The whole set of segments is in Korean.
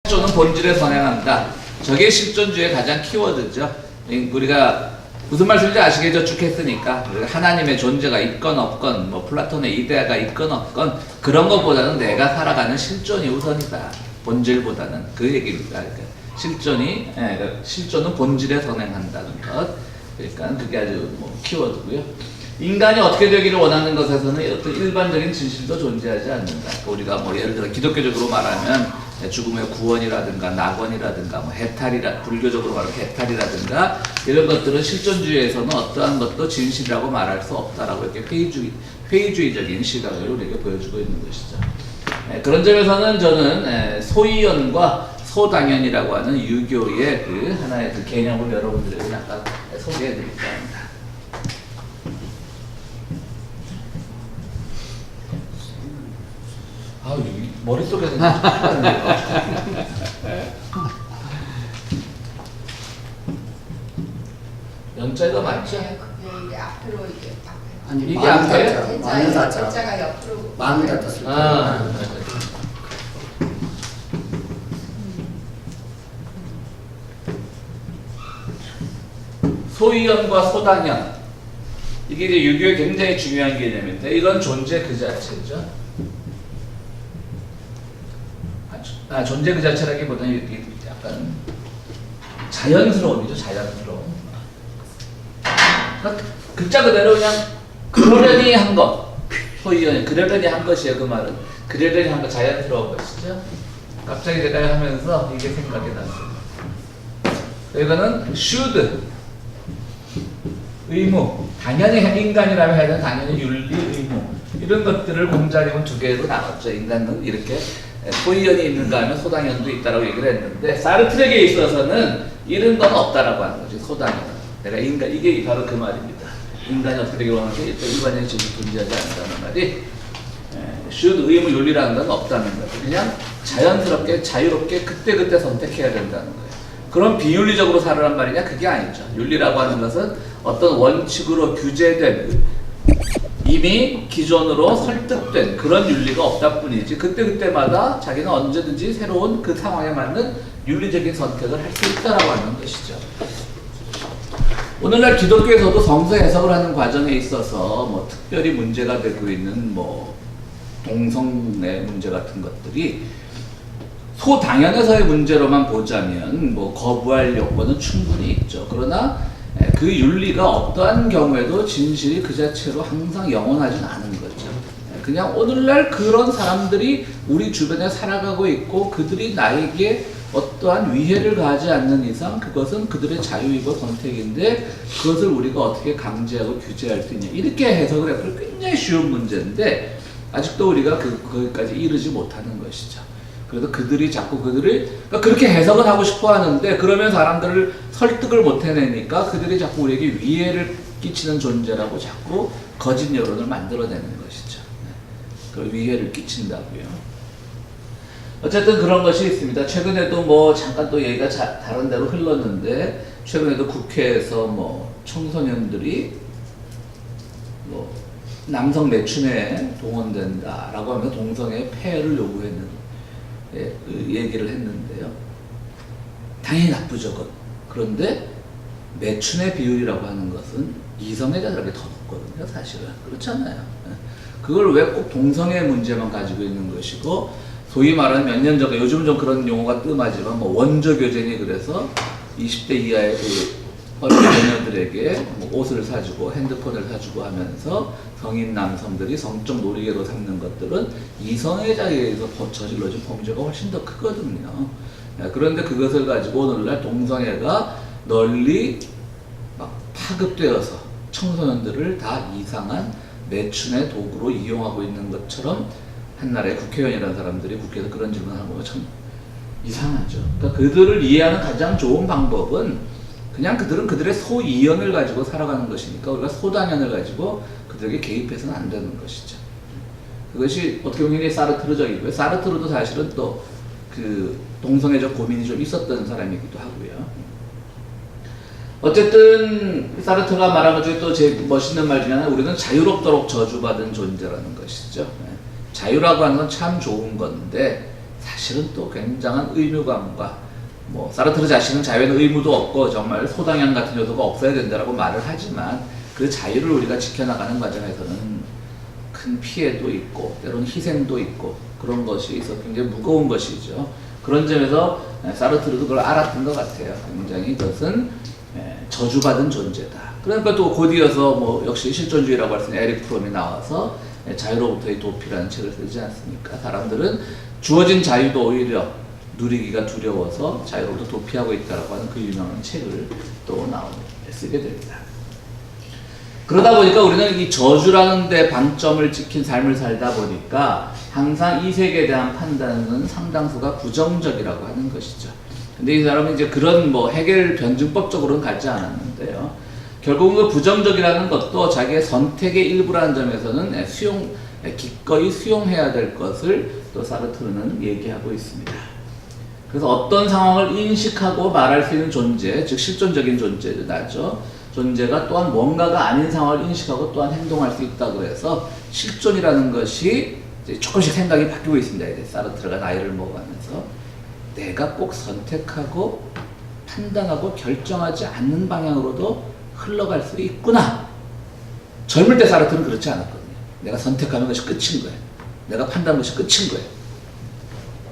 실존은 본질에 선행한다. 저게 실존주의의 가장 키워드죠. 우리가 무슨 말씀인지 아시겠죠? 쭉 했으니까. 하나님의 존재가 있건 없건, 뭐 플라톤의 이데아가 있건 없건, 그런 것보다는 내가 살아가는 실존이 우선이다. 본질보다는. 그 얘기입니다. 그러니까 실존은 본질에 선행한다는 것. 그러니까 그게 아주 키워드고요. 인간이 어떻게 되기를 원하는 것에서는 어떤 일반적인 진실도 존재하지 않는다. 우리가 예를 들어 기독교적으로 말하면 죽음의 구원이라든가 낙원이라든가 불교적으로 말하면 해탈이라든가 이런 것들은 실존주의에서는 어떠한 것도 진실이라고 말할 수 없다라고 이렇게 회의주의적인 시각을 우리에게 보여주고 있는 것이죠. 그런 점에서는 저는 소이연과 소당연이라고 하는 유교의 그 하나의 그 개념을 여러분들에게 약간 소개해드릴까 합니다. 머릿속에서 연자가 맞죠? 이게 앞으로 이게 아니 이게 앞에요? 많은 사자. 글자가 옆으로 많은 사자 쓸 때. 소이연과 소당연, 이게 이제 유교의 굉장히 중요한 개념인데 이건 존재 그 자체죠. 존재 그 자체라기보다는 이게 약간 자연스러움이죠. 자연스러움. 그러니까 글자 그대로 그냥 그러려니 한 것. 소이연이 그러려니 한 것이에요. 그 말은 그러려니 한 것, 자연스러운 것이죠. 갑자기 제가 하면서 이게 생각이 났어요. 이거는 should, 의무, 당연히 인간이라면 해야 되는 당연히 윤리, 의무, 이런 것들을 공자님은 두 개로 나눴죠. 인간은 이렇게 소이연이 있는가 하면 소당연도 있다라고 얘기를 했는데, 사르트르에게 있어서는 이런 건 없다라고 하는 거지. 소당연, 내가 인간, 이게 바로 그 말입니다. 인간이 어떻게 되길 원하는지 일반적인 진리 존재하지 않는다는 말이, should, 의무, 윤리라는 건 없다는 거죠. 그냥 자연스럽게 자유롭게 그때그때 선택해야 된다는 거예요. 그럼 비윤리적으로 살으란 말이냐? 그게 아니죠. 윤리라고 하는 것은 어떤 원칙으로 규제된, 이미 기존으로 설득된 그런 윤리가 없다 뿐이지, 그때그때마다 자기는 언제든지 새로운 그 상황에 맞는 윤리적인 선택을 할 수 있다라고 하는 것이죠. 오늘날 기독교에서도 성서 해석을 하는 과정에 있어서 특별히 문제가 되고 있는 동성애 문제 같은 것들이 소당연에서의 문제로만 보자면 거부할 요건은 충분히 있죠. 그러나 그 윤리가 어떠한 경우에도 진실이 그 자체로 항상 영원하진 않은 거죠. 그냥 오늘날 그런 사람들이 우리 주변에 살아가고 있고 그들이 나에게 어떠한 위해를 가하지 않는 이상 그것은 그들의 자유이고 선택인데, 그것을 우리가 어떻게 강제하고 규제할 수 있냐, 이렇게 해석을 해도 굉장히 쉬운 문제인데 아직도 우리가 거기까지 이르지 못하는 것이죠. 그래서 그들이 자꾸 그러니까 그렇게 해석을 하고 싶어 하는데, 그러면 사람들을 설득을 못 해내니까 그들이 자꾸 우리에게 위해를 끼치는 존재라고 자꾸 거짓 여론을 만들어내는 것이죠. 그 위해를 끼친다고요. 어쨌든 그런 것이 있습니다. 최근에도 잠깐 또 얘기가 다른 데로 흘렀는데, 최근에도 국회에서 청소년들이 남성 매춘에 동원된다라고 하면서 동성애 폐해를 요구했는 얘기를 했는데요. 당연히 나쁘죠. 그런데 매춘의 비율이라고 하는 것은 이성애자들에게 더 높거든요. 사실은 그렇잖아요. 그걸 왜 꼭 동성애 문제만 가지고 있는 것이고, 소위 말하는 몇 년 전에, 요즘 좀 그런 용어가 뜸하지만 원조교쟁이, 그래서 20대 이하의 어린 자녀들에게 옷을 사주고 핸드폰을 사주고 하면서 성인 남성들이 성적 놀이개로 삼는 것들은 이성애자에 의해서 저질러진 범죄가 훨씬 더 크거든요. 그런데 그것을 가지고 오늘날 동성애가 널리 파급되어서 청소년들을 다 이상한 매춘의 도구로 이용하고 있는 것처럼, 한나라의 국회의원이라는 사람들이 국회에서 그런 질문을 하는 거 참 이상하죠. 그러니까 그들을 이해하는 가장 좋은 방법은 그냥 그들은 그들의 소이연을 가지고 살아가는 것이니까 우리가 소당연을 가지고 그들에게 개입해서는 안 되는 것이죠. 그것이 어떻게 보면 사르트르적이고요. 사르트르도 사실은 또 그 동성애적 고민이 좀 있었던 사람이기도 하고요. 어쨌든 사르트르가 말한 것 중에 또 제일 멋있는 말 중에 하나, 우리는 자유롭도록 저주받은 존재라는 것이죠. 자유라고 하는 건 참 좋은 건데 사실은 또 굉장한 의무감과 뭐 사르트르 자신은 자유에는 의무도 없고 정말 소당향 같은 요소가 없어야 된다라고 말을 하지만 그 자유를 우리가 지켜나가는 과정에서는 큰 피해도 있고 때로는 희생도 있고 그런 것이 있어 굉장히 무거운 것이죠. 그런 점에서 사르트르도 그걸 알았던 것 같아요. 굉장히 이것은 저주받은 존재다. 그러니까 또 곧이어서 뭐 역시 실존주의라고 할 수 있는 에릭 프롬이 나와서 자유로부터의 도피라는 책을 쓰지 않습니까? 사람들은 주어진 자유도 오히려 누리기가 두려워서 자유로부터 도피하고 있다라고 하는 그 유명한 책을 또 쓰게 됩니다. 그러다 보니까 우리는 이 저주라는 데 방점을 찍힌 삶을 살다 보니까 항상 이 세계에 대한 판단은 상당수가 부정적이라고 하는 것이죠. 근데 이 사람은 이제 그런 뭐 해결 변증법적으로는 가지 않았는데요. 결국은 그 부정적이라는 것도 자기의 선택의 일부라는 점에서는 기꺼이 수용해야 될 것을 또 사르트르는 얘기하고 있습니다. 그래서 어떤 상황을 인식하고 말할 수 있는 존재, 즉 실존적인 존재죠. 존재가 또한 뭔가가 아닌 상황을 인식하고 또한 행동할 수 있다고 해서 실존이라는 것이 이제 조금씩 생각이 바뀌고 있습니다. 이제 사르트르가 나이를 먹어가면서 내가 꼭 선택하고 판단하고 결정하지 않는 방향으로도 흘러갈 수 있구나. 젊을 때 사르트르는 그렇지 않았거든요. 내가 선택하는 것이 끝인 거예요. 내가 판단하는 것이 끝인 거예요.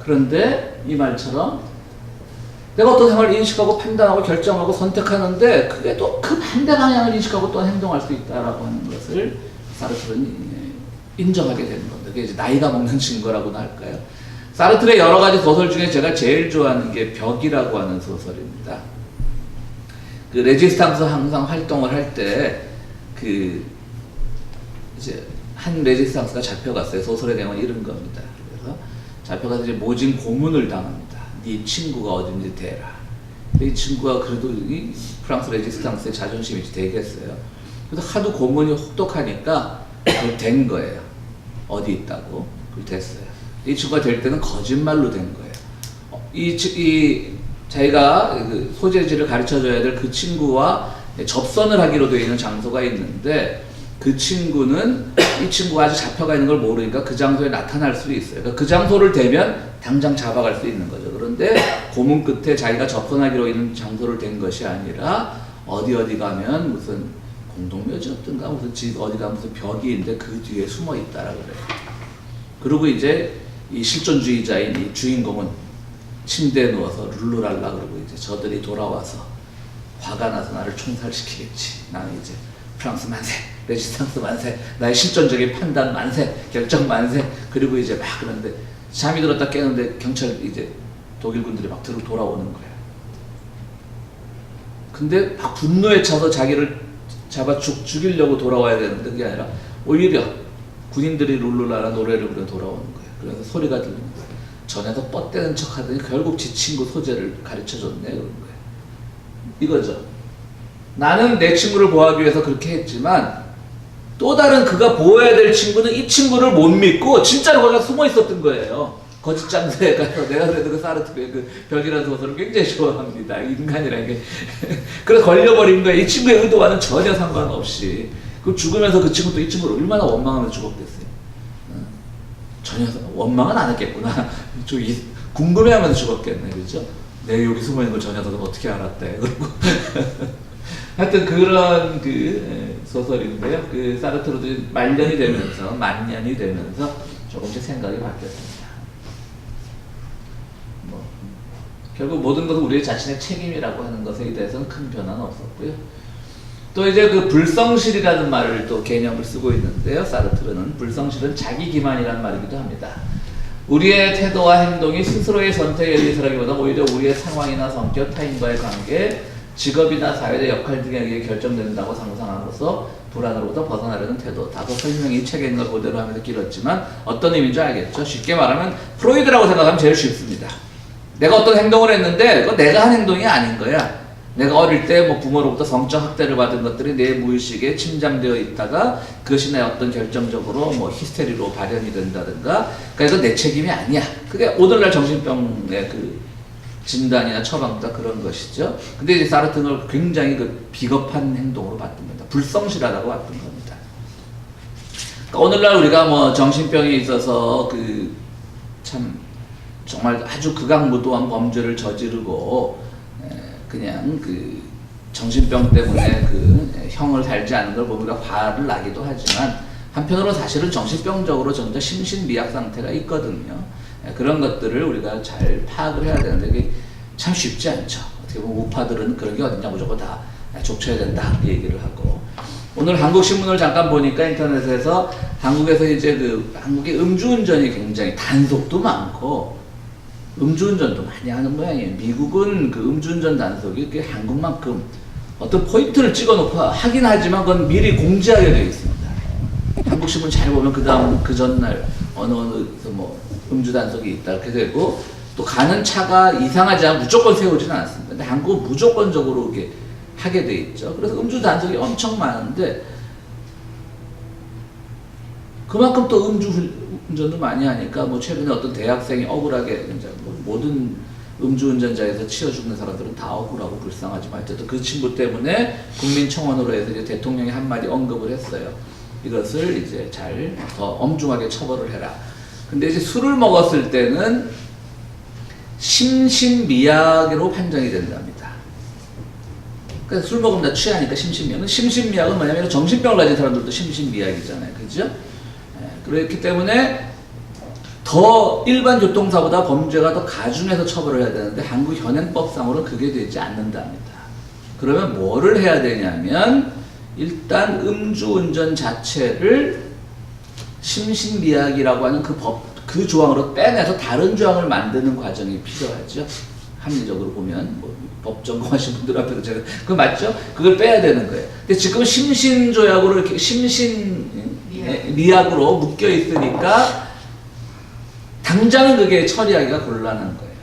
그런데 이 말처럼 내가 어떤 생활을 인식하고 판단하고 결정하고 선택하는데 그게 또 그 반대 방향을 인식하고 또 행동할 수 있다라고 하는 것을 사르트르는 인정하게 되는 겁니다. 그게 이제 나이가 먹는 증거라고나 할까요? 사르트르의 여러 가지 소설 중에 제가 제일 좋아하는 게 벽이라고 하는 소설입니다. 그 레지스탕스 항상 활동을 할 때 그 이제 한 레지스탕스가 잡혀갔어요. 소설의 내용은 이런 겁니다. 그래서 잡혀가서 이제 모진 고문을 당합니다. 네 친구가 어딘지 대라. 이 친구가 그래도 이 프랑스 레지스탕스의 자존심이 되겠어요. 그래서 하도 고문이 혹독하니까 그걸 된 거예요. 어디 있다고 그걸 됐어요. 이 친구가 될 때는 거짓말로 된 거예요. 자기가 그 소재지를 가르쳐줘야 될 그 친구와 접선을 하기로 되어 있는 장소가 있는데 그 친구는 이 친구가 아직 잡혀가 있는 걸 모르니까 그 장소에 나타날 수 있어요. 그러니까 그 장소를 대면 당장 잡아갈 수 있는 거죠. 그런데 고문 끝에 자기가 접선하기로 있는 장소를 댄 것이 아니라 어디 가면 무슨 공동묘지였던가 무슨 집 어디 가면 무슨 벽이 있는데 그 뒤에 숨어 있다라 그래요. 그리고 이제 이 실존주의자인 이 주인공은 침대에 누워서 룰루랄라 그러고 이제 저들이 돌아와서 화가 나서 나를 총살시키겠지. 나는 이제 프랑스 만세, 레지스탕스 만세, 나의 실존적인 판단 만세, 결정 만세. 그리고 이제 막 그러는데 잠이 들었다 깨는데 경찰 이제 독일군들이 막 돌아오는 거야. 근데 막 분노에 차서 자기를 잡아 죽이려고 돌아와야 되는데 그게 아니라 오히려 군인들이 룰루랄라 노래를 부르며 돌아오는 거예요. 그래서 소리가 들리는 거예요. 전에서 뻗대는 척 하더니 결국 지 친구 소재를 가르쳐줬네 그런 거예요. 이거죠. 나는 내 친구를 보호하기 위해서 그렇게 했지만 또 다른 그가 보호해야 될 친구는 이 친구를 못 믿고 진짜로 거기가 숨어 있었던 거예요. 거짓 장소에 가서. 내가 그래도 그 사르트르의 그 벽이라는 소설을 굉장히 좋아합니다. 인간이라는 게. 그래서 걸려버린 거예요. 이 친구의 의도와는 전혀 상관없이. 그 죽으면서 그 친구도 이 친구를 얼마나 원망하면서 죽었겠어요. 전혀 원망은 안 했겠구나. 좀 궁금해하면서 죽었겠네, 그렇죠? 내가 여기 숨어 있는 걸 저 녀석은 어떻게 알았대? 그리고 하여튼 그런 그 소설인데요. 그 사르트르도 말년이 되면서 만년이 되면서 조금씩 생각이 바뀌었습니다. 뭐 결국 모든 것은 우리 자신의 책임이라고 하는 것에 대해서는 큰 변화는 없었고요. 또 이제 그 불성실이라는 말을 또 개념을 쓰고 있는데요. 사르트르는 불성실은 자기 기만이라는 말이기도 합니다. 우리의 태도와 행동이 스스로의 선택에 의해서라기보다 오히려 우리의 상황이나 성격, 타인과의 관계, 직업이나 사회의 역할 등에 의해 결정된다고 상상함으로써 불안으로부터 벗어나려는 태도. 다소 설명이 책에 있는 걸 그대로 하면서 길었지만 어떤 의미인지 알겠죠? 쉽게 말하면 프로이드라고 생각하면 제일 쉽습니다. 내가 어떤 행동을 했는데 그거 내가 한 행동이 아닌 거야. 내가 어릴 때 뭐 부모로부터 성적 학대를 받은 것들이 내 무의식에 침잠되어 있다가 그것이 내 어떤 결정적으로 뭐 히스테리로 발현이 된다든가. 그러니까 이건 내 책임이 아니야. 그게 오늘날 정신병의 그 진단이나 처방도 그런 것이죠. 근데 이제 사르트르는 굉장히 그 비겁한 행동으로 봤던 겁니다. 불성실하다고 봤던 겁니다. 그러니까 오늘날 우리가 뭐 정신병에 있어서 그 참 정말 아주 극악무도한 범죄를 저지르고 그냥 그 정신병 때문에 그 형을 달지 않은 걸 보면 우리가 화를 나기도 하지만 한편으로 사실은 정신병적으로 전부 심신미약 상태가 있거든요. 그런 것들을 우리가 잘 파악을 해야 되는데 그게 참 쉽지 않죠. 어떻게 보면 우파들은 그런 게 어딨냐 무조건 다 족쳐야 된다 그 얘기를 하고 오늘 한국 신문을 잠깐 보니까 인터넷에서 한국에서 이제 그 한국의 음주운전이 굉장히 단속도 많고 음주운전도 많이 하는 모양이에요. 미국은 그 음주운전 단속이 이렇게 한국만큼 어떤 포인트를 찍어놓고 하긴 하지만 그건 미리 공지하게 되어 있습니다. 한국 신문 잘 보면 그 다음 그 전날 어느 뭐 음주 단속이 있다 이렇게 되고 또 가는 차가 이상하지 않으면 무조건 세우지는 않습니다. 근데 한국은 무조건적으로 이렇게 하게 돼 있죠. 그래서 음주 단속이 엄청 많은데 그만큼 또 음주 운전도 많이 하니까 뭐 최근에 어떤 대학생이 억울하게 이제 뭐 모든 음주운전자에서 치여 죽는 사람들은 다 억울하고 불쌍하지만 어쨌든 그 친구 때문에 국민청원으로 해서 이제 대통령이 한마디 언급을 했어요. 이것을 이제 잘 더 엄중하게 처벌을 해라. 근데 이제 술을 먹었을 때는 심신미약으로 판정이 된답니다. 그러니까 술 먹으면 다 취하니까 심신미약은 심신미약은 뭐냐면 정신병을 가진 사람들도 심신미약이잖아요. 그죠? 그렇기 때문에 더 일반 교통사보다 범죄가 더 가중해서 처벌을 해야 되는데 한국 현행법상으로는 그게 되지 않는답니다. 그러면 뭐를 해야 되냐면 일단 음주운전 자체를 심신미약이라고 하는 그 조항으로 빼내서 다른 조항을 만드는 과정이 필요하죠. 합리적으로 보면 뭐 법 전공하신 분들 앞에서 제가 그거 맞죠? 그걸 빼야 되는 거예요. 근데 지금 심신조약으로 이렇게 심신미약으로 묶여 있으니까 당장은 그게 처리하기가 곤란한 거예요.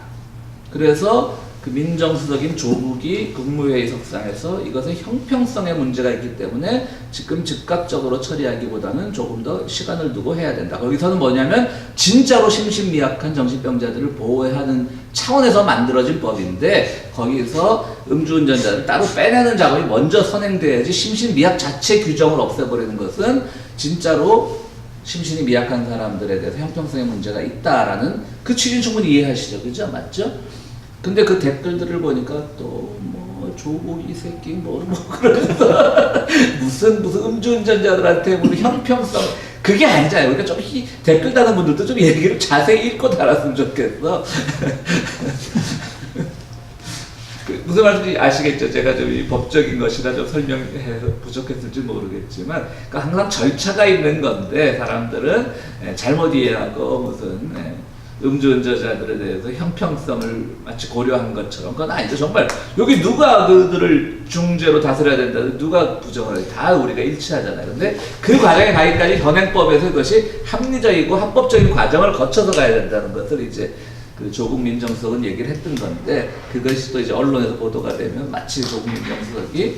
그래서 그 민정수석인 조국이 국무회의 석상에서 이것은 형평성의 문제가 있기 때문에 지금 즉각적으로 처리하기보다는 조금 더 시간을 두고 해야 된다. 거기서는 뭐냐면 진짜로 심신미약한 정신병자들을 보호하는 차원에서 만들어진 법인데 거기서 음주운전자를 따로 빼내는 작업이 먼저 선행돼야지 심신미약 자체 규정을 없애버리는 것은 진짜로 심신이 미약한 사람들에 대해서 형평성의 문제가 있다라는 그 취지는 충분히 이해하시죠. 그죠? 맞죠? 근데 그 댓글들을 보니까 또 뭐 조국 이 새끼 뭐 그러면서 무슨 음주운전자들한테 뭐 형평성 그게 아니잖아요. 그러니까 좀 댓글 다는 분들도 좀 얘기를 자세히 읽고 달았으면 좋겠어. 무슨 말인지 아시겠죠? 제가 좀 이 법적인 것이라 좀 설명해서 부족했을지 모르겠지만, 그러니까 항상 절차가 있는 건데 사람들은 잘못 이해하고 무슨 음주운전자들에 대해서 형평성을 마치 고려한 것처럼 그건 아니죠. 정말 여기 누가 그들을 중죄로 다스려야 된다, 누가 부정을 해? 다 우리가 일치하잖아요. 근데 그 과정에 가기까지 현행법에서 그것이 합리적이고 합법적인 과정을 거쳐서 가야 된다는 것을 이제 그 조국 민정수석은 얘기를 했던 건데 그것이 또 이제 언론에서 보도가 되면 마치 조국 민정수석이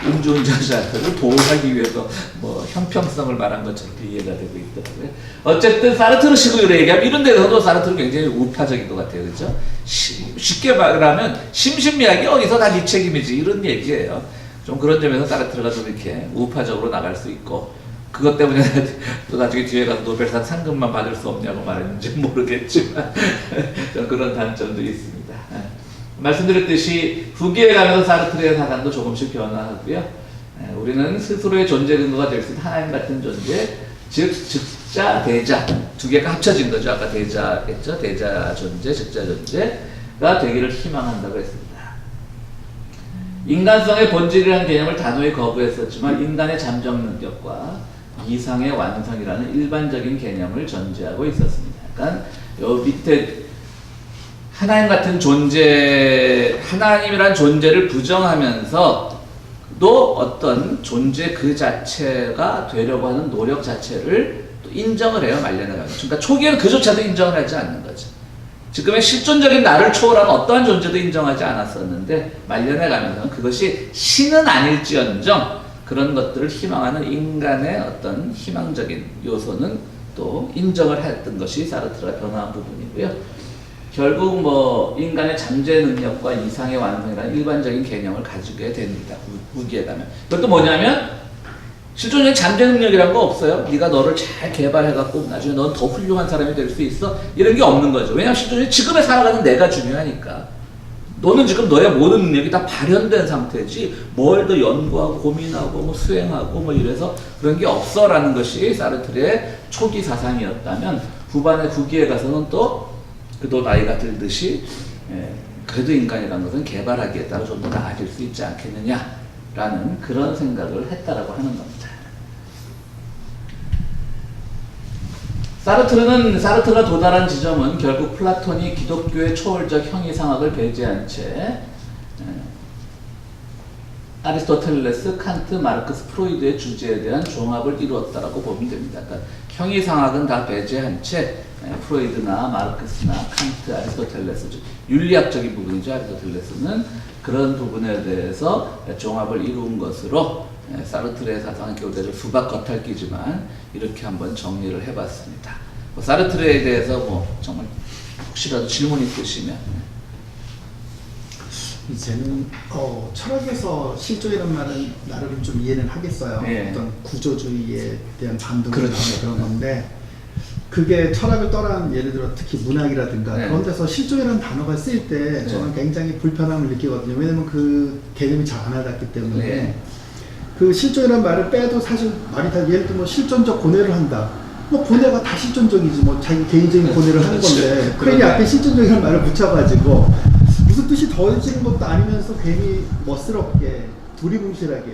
음주운전자들을 보호하기 위해서 뭐 형평성을 말한 것처럼 이해가 되고 있더라고요. 어쨌든 사르트르 식으로 얘기하면 이런 데서도 사르트르 굉장히 우파적인 것 같아요. 그렇죠? 쉽게 말하면 심신미약이 어디서 다 네 책임이지 이런 얘기예요. 좀 그런 점에서 사르트르가 좀 이렇게 우파적으로 나갈 수 있고 그것 때문에 또 나중에 뒤에 가서 노벨상 상금만 받을 수 없냐고 말했는지 모르겠지만 그런 단점도 있습니다. 말씀드렸듯이 후기에 가면서 사르트르의 사상도 조금씩 변화하고요. 우리는 스스로의 존재 근거가 될 수 있는 하나님 같은 존재, 즉 즉자, 대자 두 개가 합쳐진 거죠. 아까 대자 했죠. 대자 존재, 즉자 존재가 되기를 희망한다고 했습니다. 인간성의 본질이라는 개념을 단호히 거부했었지만 인간의 잠정 능력과 이상의 완성이라는 일반적인 개념을 전제하고 있었습니다. 약간 요 밑에 하나님 같은 존재, 하나님이란 존재를 부정하면서 또 어떤 존재 그 자체가 되려고 하는 노력 자체를 또 인정을 해요. 말년에 가서. 그러니까 초기에는 그조차도 인정을 하지 않는 거죠. 지금의 실존적인 나를 초월하는 어떠한 존재도 인정하지 않았었는데 말년에 가면서는 그것이 신은 아닐지언정 그런 것들을 희망하는 인간의 어떤 희망적인 요소는 또 인정을 했던 것이 사르트르가 변화한 부분이고요. 결국 뭐 인간의 잠재 능력과 이상의 완성이라는 일반적인 개념을 가지게 됩니다. 후기에 가면. 그것도 뭐냐면 실존적인 잠재 능력이란 거 없어요. 네가 너를 잘 개발해갖고 나중에 넌 더 훌륭한 사람이 될 수 있어. 이런 게 없는 거죠. 왜냐하면 실존적인 지금에 살아가는 내가 중요하니까. 너는 지금 너의 모든 능력이 다 발현된 상태지 뭘 더 연구하고 고민하고 뭐 수행하고 뭐 이래서 그런 게 없어라는 것이 사르트르의 초기 사상이었다면 후반의 후기에 가서는 또 너 나이가 들듯이 그래도 인간이라는 것은 개발하기에 따라 좀 더 나아질 수 있지 않겠느냐라는 그런 생각을 했다라고 하는 겁니다. 사르트르가 도달한 지점은 결국 플라톤이 기독교의 초월적 형이상학을 배제한 채 아리스토텔레스, 칸트, 마르크스, 프로이드의 주제에 대한 종합을 이루었다라고 보면 됩니다. 그러니까 형이상학은 다 배제한 채 프로이드나 마르크스나 칸트, 아리스토텔레스, 윤리학적인 부분이죠. 아리스토텔레스는 그런 부분에 대해서 종합을 이룬 것으로 사르트르의 사상은 교대적 수박 겉핥기지만 이렇게 한번 정리를 해봤습니다. 사르트르에 대해서 뭐 정말 혹시라도 질문 있으시면. 이제는 철학에서 실존이란 말은 나름 좀 이해는 하겠어요. 네. 어떤 구조주의에 대한 반동이 그렇죠. 그런 건데 그게 철학을 떠난 예를 들어 특히 문학이라든가 네. 그런 데서 실존이라는 단어가 쓰일 때 저는 굉장히 불편함을 느끼거든요. 왜냐면 그 개념이 잘 안 와닿기 때문에 네. 그 실존이라는 말을 빼도 사실 말이 다 예를 들면 뭐 실존적 고뇌를 한다. 뭐 고뇌가 다 실존적이지 뭐 자기 개인적인 고뇌를 하는 건데 괜히 앞에 실존적이라는 말을 붙여가지고 무슨 뜻이 더해지는 것도 아니면서 괜히 멋스럽게 두리뭉실하게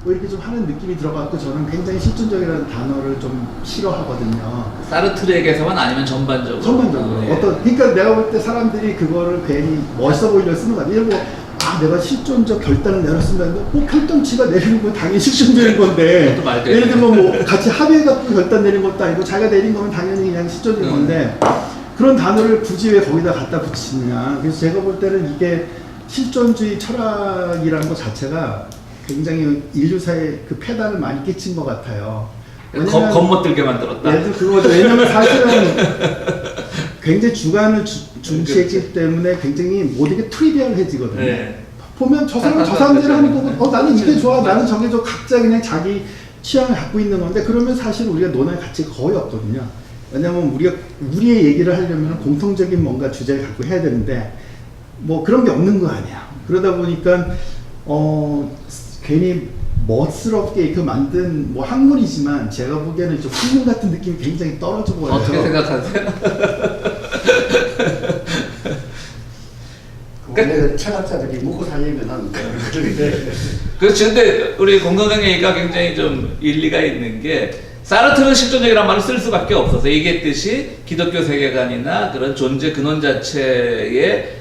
뭐 이렇게 좀 하는 느낌이 들어갖고 저는 굉장히 실존적이라는 단어를 좀 싫어하거든요. 사르트르에게서만 아니면 전반적으로? 전반적으로 그러니까 내가 볼 때 사람들이 그거를 괜히 멋있어 보이려 쓰는 거 아니에요. 내가 실존적 결단을 내렸습니다. 뭐 결정치가 내리는 건 당연히 실존적인 건데 예를 들면 뭐 같이 합의해갖고 결단 내린 것도 아니고 자기가 내린 거면 당연히 그냥 실존적인 건데 그런 단어를 굳이 왜 거기다 갖다 붙이느냐. 그래서 제가 볼 때는 이게 실존주의 철학이라는 것 자체가 굉장히 인류사에 그 폐단을 많이 끼친 것 같아요. 겁먹들게 만들었다. 예를 들어 그거죠. 왜냐면 사실은 굉장히 주관을 중시했기 때문에 굉장히 모든 게 트리비얼해지거든요. 네. 보면 저 사람들이 하는 거고 나는 이게 좋아 나는 저게 좋아 각자 그냥 자기 취향을 갖고 있는 건데 그러면 사실 우리가 논할 가치가 거의 없거든요. 왜냐면 우리의 얘기를 하려면 공통적인 뭔가 주제를 갖고 해야 되는데 뭐 그런 게 없는 거 아니야. 그러다 보니까 괜히 멋스럽게 그 만든 뭐 학문이지만 제가 보기에는 좀 학문 같은 느낌이 굉장히 떨어져 보여요. 어떻게 생각하세요? 원래 철학자들이 먹고 살려면 그렇지. 근데 우리 공동장 얘기가 굉장히 좀 일리가 있는 게 사르트르는 실존적이라는 말을 쓸 수밖에 없어서 얘기했듯이 기독교 세계관이나 그런 존재 근원 자체에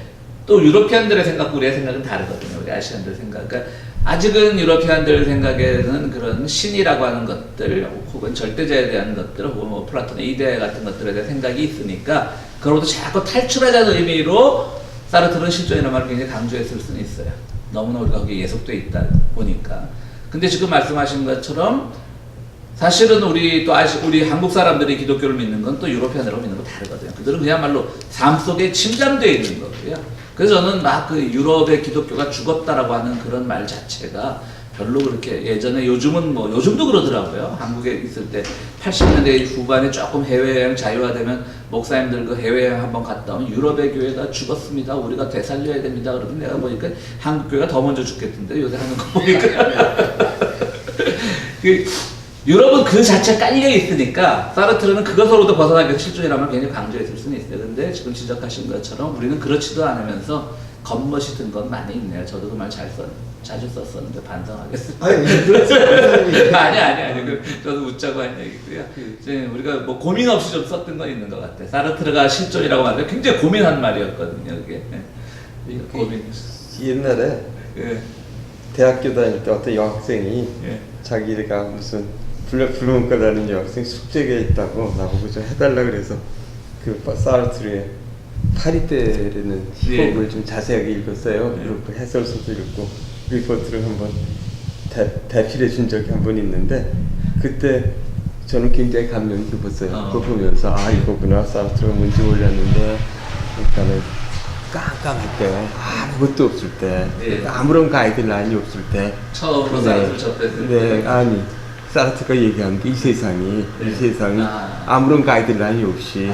또 유러피안들의 생각과 우리의 생각은 다르거든요. 우리 아시안들 생각. 그러니까 아직은 유러피안들 생각에는 그런 신이라고 하는 것들 혹은 절대자에 대한 것들 혹은 뭐 플라톤의 이데 같은 것들에 대한 생각이 있으니까 그로부터 자꾸 탈출하자는 의미로 사르트르는 실존이라는 말을 굉장히 강조했을 수는 있어요. 너무나 우리가 거기에 예속돼 있다 보니까. 근데 지금 말씀하신 것처럼 사실은 우리 한국 사람들이 기독교를 믿는 건 또 유러피안으로 믿는 거 다르거든요. 그들은 그야말로 삶 속에 침잠되어 있는 거고요. 그래서 저는 막 그 유럽의 기독교가 죽었다라고 하는 그런 말 자체가 별로 그렇게 예전에 요즘도 그러더라고요. 한국에 있을 때 80년대 후반에 조금 해외여행 자유화되면 목사님들 그 해외여행 한번 갔다 오면 유럽의 교회가 죽었습니다. 우리가 되살려야 됩니다. 그러더니 내가 보니까 한국 교회가 더 먼저 죽겠던데 요새 하는 거 보니까. 유럽은 그 자체 깔려 있으니까 사르트르는 그것으로도 벗어나기 위해서 실존이라는 걸 굉장히 강조했을 수는 있어요. 근데 지금 지적하신 것처럼 우리는 그렇지도 않으면서 겉멋이 든 건 많이 있네요. 저도 그 말 자주 썼었는데 반성하겠습니다. 아니 그렇지 아니. 저도 웃자고 한 얘기고요. 이제 우리가 뭐 고민 없이 좀 썼던 건 있는 것 같아요. 사르트르가 실존이라고 하는데 굉장히 고민한 말이었거든요. 그게 고민. 옛날에 대학교 다닐 때 어떤 여학생이 자기가 무슨 불문과 다니는 여학생 숙제가 있다고 나보고 좀 해달라 그래서 그 사르트르의 파리떼라는 시곡을 좀 자세하게 읽었어요. 그리고 해설서도 읽고 리포트를 한번 대필해 준 적이 한 번 있는데 그때 저는 굉장히 감명 깊었어요. 그거 보면서 이거구나 사르트르가 뭔지 몰랐는데 그러니까는 깜깜할 때 아무것도 없을 때 아무런 가이드라인이 없을 때 처음으로 사르트르 접했을 때 아니 사르트가 얘기한 게 이 세상이 아. 아무런 가이드라인이 없이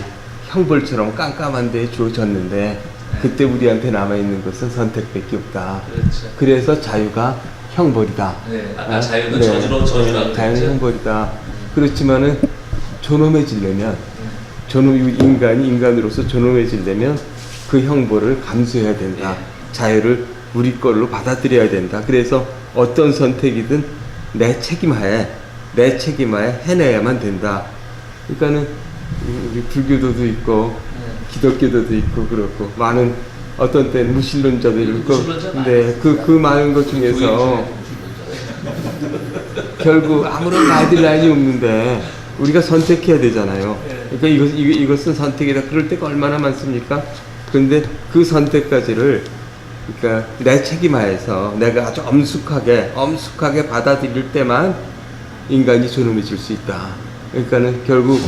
형벌처럼 깜깜한 데에 주어졌는데 그때 우리한테 남아있는 것은 선택밖에 없다. 그렇죠. 그래서 자유가 형벌이다. 네, 아까 자유는 저주라고 자유는 그랬죠. 형벌이다. 그렇지만은 존엄해지려면 인간이 인간으로서 존엄해지려면 그 형벌을 감수해야 된다. 자유를 우리 걸로 받아들여야 된다. 그래서 어떤 선택이든 내 책임하에 해내야만 된다. 그러니까는 우리 불교도도 있고 기독교도도 있고 그렇고 많은 어떤 때는 무신론자도 있고 근데 그 많은 것 중에서 결국 아무런 가이드라인이 없는데 우리가 선택해야 되잖아요. 그러니까 이것은 선택이다. 그럴 때가 얼마나 많습니까? 그런데 그 선택까지를 그러니까 내 책임하에서 내가 아주 엄숙하게 받아들일 때만 인간이 존엄해질 수 있다. 그러니까는 결국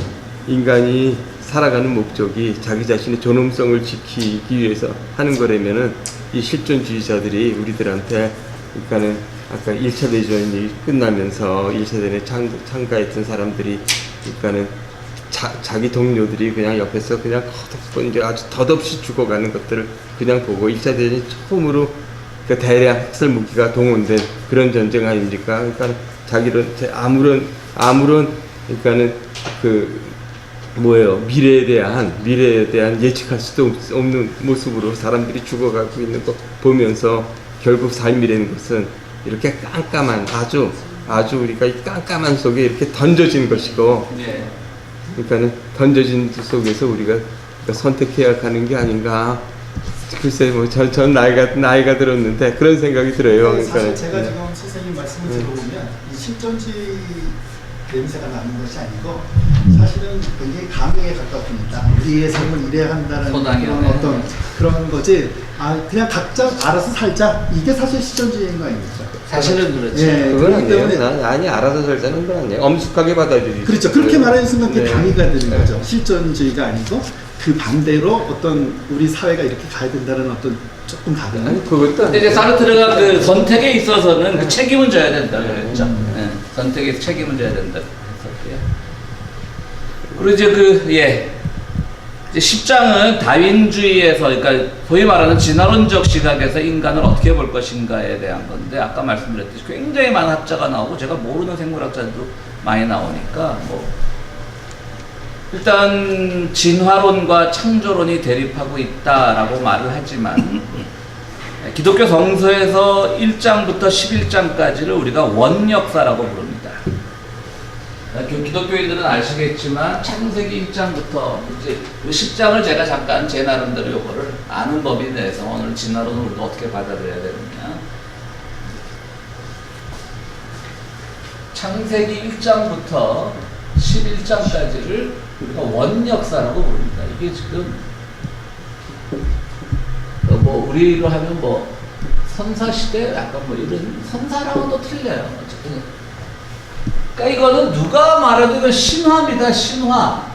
인간이 살아가는 목적이 자기 자신의 존엄성을 지키기 위해서 하는 거라면은 이 실존주의자들이 우리들한테 그러니까는 아까 1차 대전이 끝나면서 1차 대전에 참가했던 사람들이 그러니까는 자기 동료들이 그냥 옆에서 그냥 이제 아주 덧없이 죽어가는 것들을 그냥 보고 1차 대전이 처음으로 그러니까 대량 핵설 무기가 동원된 그런 전쟁 아닙니까? 그러니까 자기는 아무런 그러니까는 미래에 대한 예측할 수도 없는 모습으로 사람들이 죽어가고 있는 거 보면서 결국 삶이라는 것은 이렇게 깜깜한 아주 우리가 이 깜깜한 속에 이렇게 던져진 것이고 그러니까는 던져진 속에서 우리가 선택해야 하는 게 아닌가. 글쎄 전 나이가 들었는데 그런 생각이 들어요. 네, 사실 그러니까 제가 지금 선생님 말씀을 들어보면 이 실존주의 냄새가 나는 것이 아니고 사실은 굉장히 강요에 가깝습니다. 우리의 삶을 이래야 한다는 그런 어떤 그런 거지. 그냥 각자 알아서 살자. 이게 사실 실존주의인 거 아닙니까? 사실은 그렇죠. 예, 그건 그렇기 때문에 아니 알아서 살자는 건 아니에요. 엄숙하게 받아들이죠. 그렇죠. 그렇게 말하는 순간 그게 네. 당위가 되는 거죠. 실존주의가 아니고 그 반대로 어떤 우리 사회가 이렇게 가야 된다는 어떤 조금 다른. 아니 그것도 근데 이제 사르트르가 그 선택에 있어서는 그 책임은 져야 된다 그랬죠. 선택에 책임은 져야 된다 했었고요. 그리고 이제 이제 10장은 다윈주의에서 그러니까 소위 말하는 진화론적 시각에서 인간을 어떻게 볼 것인가에 대한 건데 아까 말씀드렸듯이 굉장히 많은 학자가 나오고 제가 모르는 생물학자들도 많이 나오니까 일단 진화론과 창조론이 대립하고 있다라고 말을 하지만 기독교 성서에서 1장부터 11장까지를 우리가 원역사라고 부릅니다. 기독교인들은 아시겠지만 창세기 1장부터 이제 10장을 제가 잠깐 제 나름대로 요거를 아는 법에 대해서 오늘 진화론을 우리가 어떻게 받아들여야 되느냐. 창세기 1장부터 11장까지를 우리가 원역사라고 부릅니다. 이게 지금 우리로 하면 선사시대 약간 이런 선사랑은 틀려요. 어쨌든 그러니까 이거는 누가 말해도 이건 신화입니다. 신화.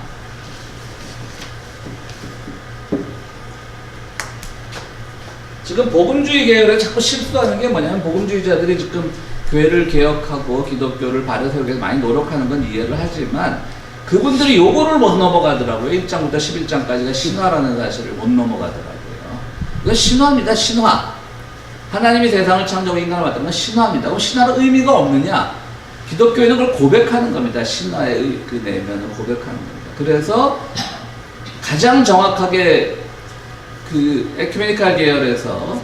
지금 복음주의 계열에 자꾸 실수하는 게 뭐냐면 복음주의자들이 지금 교회를 개혁하고 기독교를 바로 세우기 위해서 많이 노력하는 건 이해를 하지만 그분들이 요거를 못 넘어가더라고요. 1장부터 11장까지가 신화라는 사실을 못 넘어가더라고요. 이건 신화입니다. 신화. 하나님이 세상을 창조하고 인간을 만든 건 신화입니다. 그럼 신화는 의미가 없느냐? 기독교에는 그걸 고백하는 겁니다. 신화의 그 내면을 고백하는 겁니다. 그래서 가장 정확하게 그 에큐메니칼 계열에서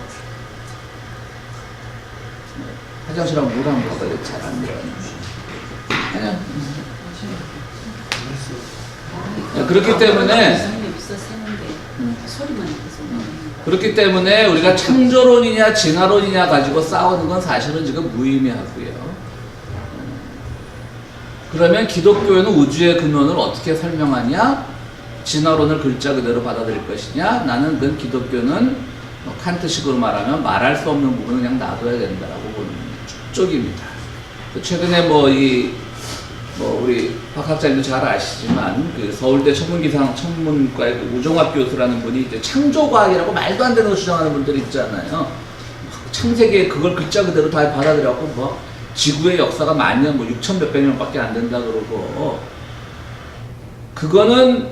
화장실 한번 물 한번 가봐야 잘안 들어요. 그렇기 때문에 그렇기 때문에 우리가 창조론이냐 진화론이냐 가지고 싸우는 건 사실은 지금 무의미하고요. 그러면 기독교에는 우주의 근원을 어떻게 설명하냐? 진화론을 글자 그대로 받아들일 것이냐? 나는 그 기독교는 칸트식으로 말하면 말할 수 없는 부분은 그냥 놔둬야 된다라고 보는 쪽입니다. 최근에 우리 박 학자님도 잘 아시지만 그 서울대 천문과의 그 우종합 교수라는 분이 이제 창조과학이라고 말도 안 되는 거 주장하는 분들 있잖아요. 창세기에 그걸 글자 그대로 다 받아들여갖고 지구의 역사가 만년 뭐 6천 몇백 년밖에 안 된다 그러고 그거는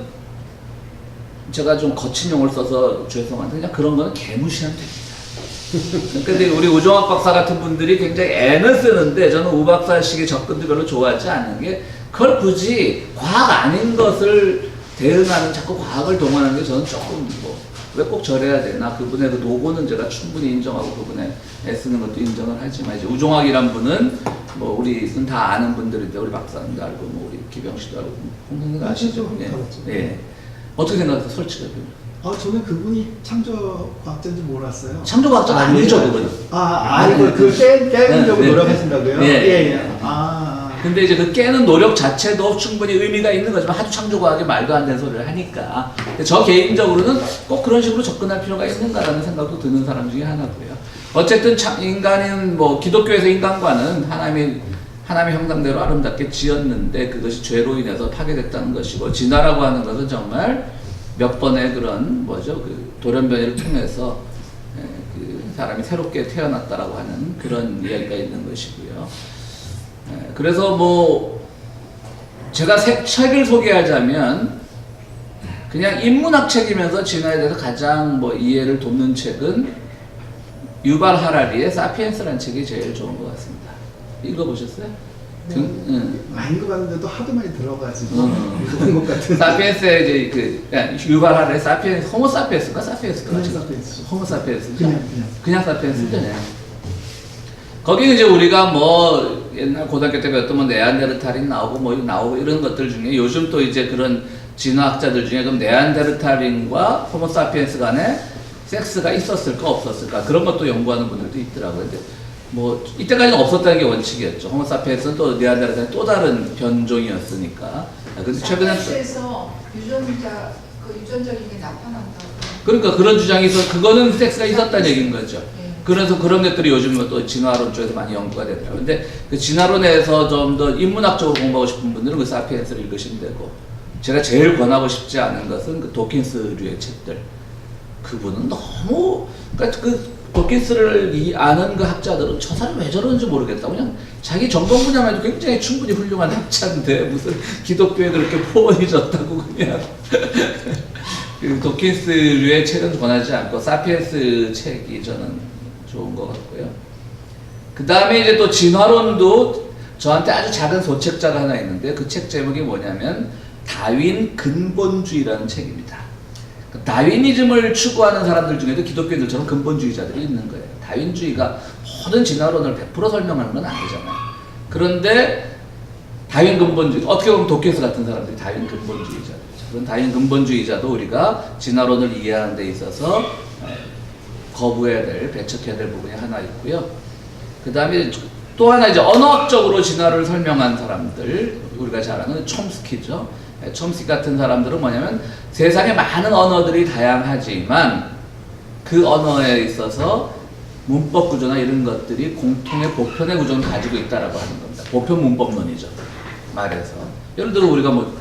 제가 좀 거친 용어를 써서 죄송한데 그냥 그런 거는 개무시하면 됩니다. 근데 우리 우종학 박사 같은 분들이 굉장히 애는 쓰는데 저는 우 박사식의 접근도 별로 좋아하지 않는 게 그걸 굳이 과학 아닌 것을 대응하는 자꾸 과학을 동원하는 게 저는 조금 뭐 왜 꼭 저래야 되나 그분의 그 노고는 제가 충분히 인정하고 그분의 애쓰는 것도 인정을 하지만 이제 우종학이란 분은 뭐 우리는 다 아는 분들인데 우리 박사님도 알고 뭐 우리 기병 씨도 알고 홍성도 아시죠? 예. 예. 어떻게 생각하세요? 솔직하게. 저는 그분이 창조과학자인지 몰랐어요. 창조과학자가 아니죠 그분은. 알고 그 깨는 네, 노력하신다고요? 네. 예. 근데 이제 그 깨는 노력 자체도 충분히 의미가 있는 거지만 하도 창조과학이 말도 안 되는 소리를 하니까 저 개인적으로는 꼭 그런 식으로 접근할 필요가 있는가라는 생각도 드는 사람 중에 하나고요. 어쨌든 인간은 뭐 기독교에서 인간과는 하나님의 형상대로 아름답게 지었는데 그것이 죄로 인해서 파괴됐다는 것이고 진화라고 하는 것은 정말 몇 번의 그런 그 돌연변이를 통해서 그 사람이 새롭게 태어났다라고 하는 그런 이야기가 있는 것이고요. 그래서 뭐 제가 책을 소개하자면 그냥 인문학 책이면서 진화에 대해서 가장 뭐 이해를 돕는 책은 유발 하라리의 사피엔스라는 책이 제일 좋은 것 같습니다. 읽어보셨어요? 많이 읽어봤는데도 하도 많이 들어가지고 읽어본 것 같은. 사피엔스의 이제 유발 하라리의 사피엔스, 호모 사피엔스인가 사피엔스인가? 그냥 사피엔스. 호모 사피엔스. 그냥 사피엔스죠. 거기는 이제 우리가 뭐 옛날 고등학교 때 배웠던 뭐 네안데르탈인 나오고 이런 것들 중에 요즘 또 이제 그런 진화학자들 중에 그럼 네안데르탈인과 호모사피엔스 간에 섹스가 있었을까 없었을까 그런 것도 연구하는 분들도 있더라고요. 근데 뭐 이때까지는 없었다는 게 원칙이었죠. 호모사피엔스는 또 네안데르탈은 또 다른 변종이었으니까. 근데 최근에 사이언스에서 유전적인 게 나타난다고. 그러니까 그런 주장이 있어. 그거는 섹스가 있었다는 얘기인 거죠. 그래서 그런 것들이 요즘 또 진화론 쪽에서 많이 연구가 되더라고요. 근데 그 진화론에서 좀 더 인문학적으로 공부하고 싶은 분들은 그 사피엔스를 읽으시면 되고, 제가 제일 권하고 싶지 않은 것은 그 도킨스류의 책들. 그분은 너무, 그러니까 그 도킨스를 아는 그 학자들은 저 사람 왜 저러는지 모르겠다. 그냥 자기 전공 분야만 해도 굉장히 충분히 훌륭한 학자인데 무슨 기독교에 그렇게 포원이 졌다고 그냥. 그 도킨스류의 책은 권하지 않고 사피엔스 책이 저는 좋은 것 같고요. 그 다음에 이제 또 진화론도 저한테 아주 작은 소책자가 하나 있는데 그 책 제목이 뭐냐면 다윈 근본주의라는 책입니다. 그 다윈이즘을 추구하는 사람들 중에도 기독교인들처럼 근본주의자들이 있는 거예요. 다윈주의가 모든 진화론을 100% 설명하는 건 아니잖아요. 그런데 다윈 근본주의, 어떻게 보면 도킨스 같은 사람들이 다윈 근본주의자들이죠. 그런 다윈 근본주의자도 우리가 진화론을 이해하는 데 있어서 거부해야 될, 배척해야 될 부분이 하나 있고요. 그 다음에 또 하나 이제 언어학적으로 진화를 설명한 사람들, 우리가 잘 아는 촘스키죠. 촘스키 같은 사람들은 뭐냐면 세상에 많은 언어들이 다양하지만 그 언어에 있어서 문법 구조나 이런 것들이 공통의 보편의 구조를 가지고 있다라고 하는 겁니다. 보편 문법론이죠. 말해서. 예를 들어 우리가 뭐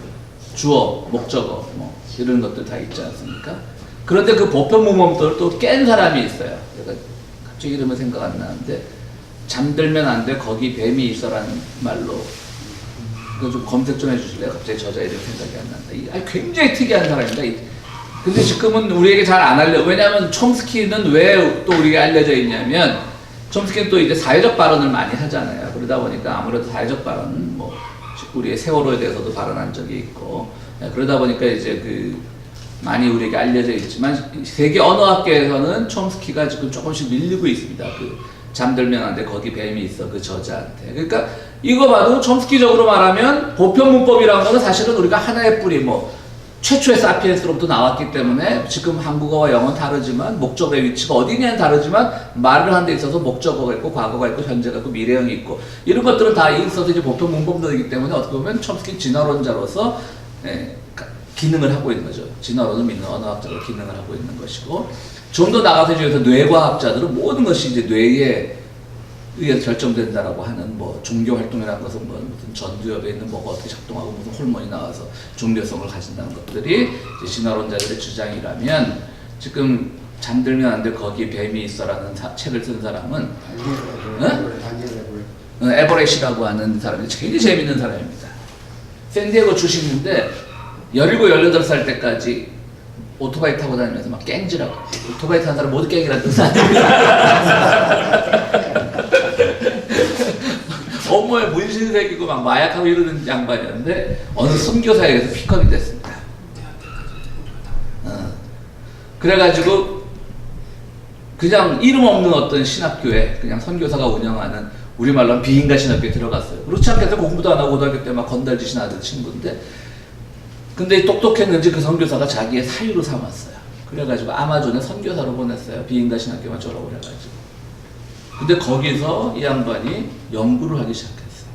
주어, 목적어, 뭐 이런 것들 다 있지 않습니까? 그런데 그 보편 문법들을 또 깬 사람이 있어요. 제가 갑자기 이름은 생각 안 나는데 잠들면 안 돼 거기 뱀이 있어라는 말로 그거 좀 검색 좀 해주실래요? 갑자기 저자 이름 생각이 안 난다. 굉장히 특이한 사람입니다. 근데 지금은 우리에게 잘 안 알려. 왜냐하면 촘스키는 왜 또 우리에게 알려져 있냐면 촘스키는 또 이제 사회적 발언을 많이 하잖아요. 그러다 보니까 아무래도 사회적 발언은 뭐 우리의 세월호에 대해서도 발언한 적이 있고 그러다 보니까 이제 많이 우리에게 알려져 있지만 세계 언어학계에서는 촘스키가 지금 조금씩 밀리고 있습니다. 잠들면 안 돼 거기 뱀이 있어 그 저자한테. 그러니까 이거 봐도 촘스키적으로 말하면 보편 문법이라는 거는 사실은 우리가 하나의 뿌리 최초의 사피엔스로부터 나왔기 때문에 지금 한국어와 영어는 다르지만 목적어의 위치가 어디냐는 다르지만 말을 하는 데 있어서 목적어가 있고 과거가 있고 현재가 있고 미래형이 있고 이런 것들은 다 있어서 이제 보편 문법론이기 때문에 어떻게 보면 촘스키 진화론자로서 기능을 하고 있는 거죠. 진화론을 믿는 언어학자로 기능을 하고 있는 것이고 좀 더 나가서 이제 뇌과학자들은 모든 것이 이제 뇌에 의해서 결정된다라고 하는 종교 활동이라는 것은 무슨 전두엽에 있는 뭐가 어떻게 작동하고 무슨 호르몬이 나와서 중요성을 가진다는 것들이 이제 진화론자들의 주장이라면 지금 잠들면 안 돼 거기 뱀이 있어라는 책을 쓴 사람은 에버렛이라고 하는 사람이 굉장히 재밌는 사람입니다. 샌디에고 출신인데 17, 18살 때까지 오토바이 타고 다니면서 막 깽지라고. 오토바이 타는 사람 모두 깽이라는 뜻 아닙니다. 업무에 문신색이고 막 마약하고 이러는 양반이었는데 어느 선교사에 의해서 픽업이 됐습니다. 그래가지고 그냥 이름 없는 어떤 신학교에 그냥 선교사가 운영하는 우리말로 비인가 신학교에 들어갔어요. 그렇지 않겠어 공부도 안 하고 고등학교 때 막 건달짓이 나던 친구인데 근데 똑똑했는지 그 선교사가 자기의 사유로 삼았어요. 그래가지고 아마존에 선교사로 보냈어요. 비인가 신학교만 졸업을 해가지고. 근데 거기서 이 양반이 연구를 하기 시작했어요.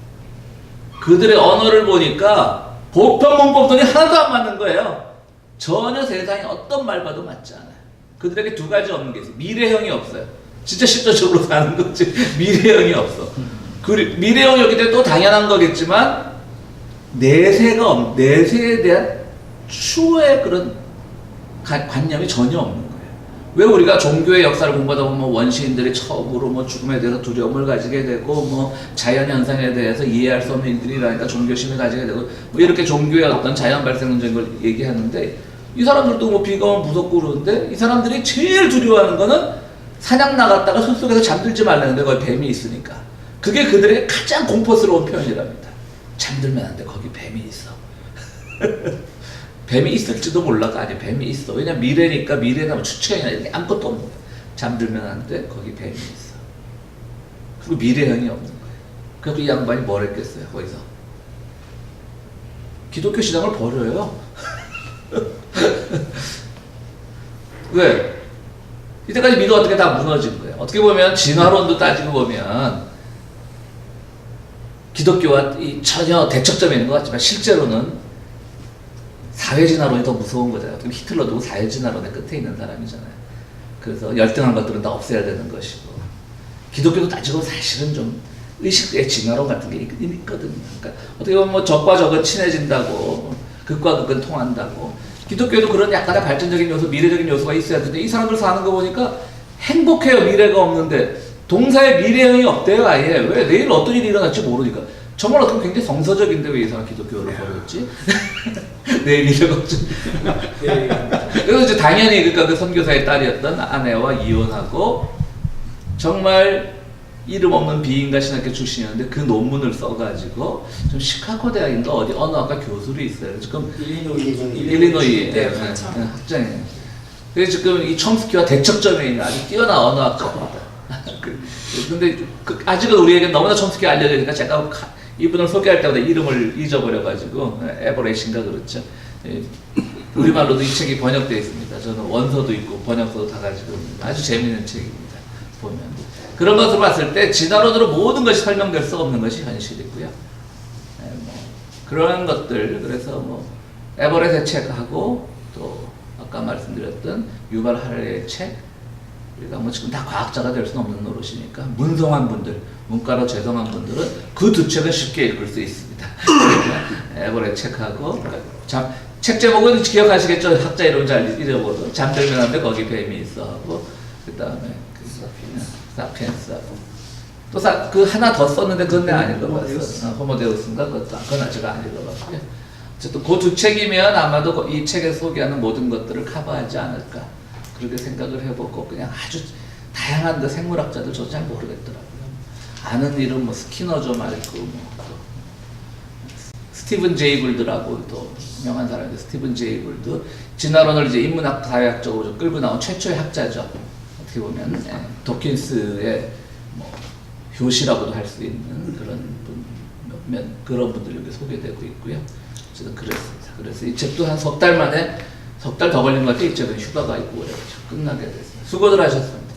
그들의 언어를 보니까 보편 문법들이 하나도 안 맞는 거예요. 전혀 세상에 어떤 말 봐도 맞지 않아요. 그들에게 두 가지 없는 게 있어요. 미래형이 없어요. 진짜 실질적으로 사는 거지. 미래형이 없어. 미래형이 없기 때문에 또 당연한 거겠지만 내세에 대한 추후의 그런 관념이 전혀 없는 거예요. 왜 우리가 종교의 역사를 공부하다 보면 원시인들이 처음으로 뭐 죽음에 대해서 두려움을 가지게 되고 뭐 자연현상에 대해서 이해할 수 없는 일들이라니까 종교심을 가지게 되고 뭐 이렇게 종교의 어떤 자연 발생론적인 걸 얘기하는데 이 사람들도 뭐 비가 오면 무섭고 그러는데 이 사람들이 제일 두려워하는 거는 사냥 나갔다가 숲속에서 잠들지 말라는데 거기 뱀이 있으니까 그게 그들에게 가장 공포스러운 표현이랍니다. 잠들면 안 돼. 거기 뱀이 있어. 뱀이 있을지도 몰라. 아니 뱀이 있어. 왜냐면 미래니까 미래나 뭐 추측이나 이렇게 아무것도 없는 거야. 잠들면 안 돼. 거기 뱀이 있어. 그리고 미래형이 없는 거예요. 그래서 이 양반이 뭘 했겠어요. 거기서. 기독교 신앙을 버려요. 왜? 이때까지 믿어 어떻게 다 무너진 거예요. 어떻게 보면 진화론도 따지고 보면 기독교와 전혀 대척점에 있는 것 같지만 실제로는 사회진화론이 더 무서운 거잖아요. 히틀러도 사회진화론의 끝에 있는 사람이잖아요. 그래서 열등한 것들은 다 없애야 되는 것이고 기독교도 따지고 사실은 좀 의식의 진화론 같은 게 있거든요. 그러니까 어떻게 보면 뭐 적과 적은 친해진다고 극과 극은 통한다고 기독교도 그런 약간의 발전적인 요소, 미래적인 요소가 있어야 되는데 이 사람들 사는 거 보니까 행복해요. 미래가 없는데 동사에 미래형이 없대요. 아예. 왜? 내일 어떤 일이 일어날지 모르니까. 정말 어떻게 굉장히 성서적인데 왜 이 사람 기독교를 버렸지? 내일 미래가 없지. 그래서 이제 당연히 그러니까 그 선교사의 딸이었던 아내와 이혼하고 정말 이름 없는 비인가 신학교 출신이었는데 그 논문을 써가지고 좀 시카고 대학인가 어디 어느 학과 교수로 있어요. 지금 일리노이 학장이에요. 그래서 지금 이 촘스키와 대척점에 있는 아주 뛰어난 언어 학자입니다. 근데 아직은 우리에게 너무나 촘스키가 알려지니까 제가 이분을 소개할 때마다 이름을 잊어버려가지고 에버렛인가 그렇죠. 우리말로도 이 책이 번역되어 있습니다. 저는 원서도 있고 번역서도 다 가지고 있습니다. 아주 재미있는 책입니다. 보면 그런 것을 봤을 때 진화론으로 모든 것이 설명될 수 없는 것이 현실이고요. 그런 것들 그래서 뭐 에버렛의 책하고 또 아까 말씀드렸던 유발 하라리의 책 우리가 뭐 지금 다 과학자가 될 수는 없는 노릇이니까 문성한 분들, 문과로 재성한 분들은 그 두 책은 쉽게 읽을 수 있습니다. 에버렛 책하고 책 제목은 기억하시겠죠? 학자 이름 잘 잊어버려도 잠들면 안 돼 거기 뱀이 있어 하고 그 다음에 사피엔스하고 또 그 하나 더 썼는데 그건 내가 안 읽어봤어. 호모데우스인가 그건 제가 안 읽어봤고요. 어쨌든 그 두 책이면 아마도 이 책에 소개하는 모든 것들을 커버하지 않을까 그렇게 생각을 해보고 그냥 아주 다양한 그 생물학자들 저도 잘 모르겠더라고요. 아는 이름 뭐 스키너죠 말고 뭐 스티븐 제이 굴드라고 또 유명한 사람인데 스티븐 제이 굴드 진화론을 이제 인문학 사회학적으로 좀 끌고 나온 최초의 학자죠. 어떻게 보면 도킨스의 뭐 효시라고도 할 수 있는 그런 몇몇 그런 분들이 여기 소개되고 있고요. 어쨌든 그랬습니다. 그래서 이 책도 한 석 달 만에 석 달 더 걸린 것 같아요. 이 책은 휴가가 있고 그래서 끝나게 됐습니다. 수고들 하셨습니다.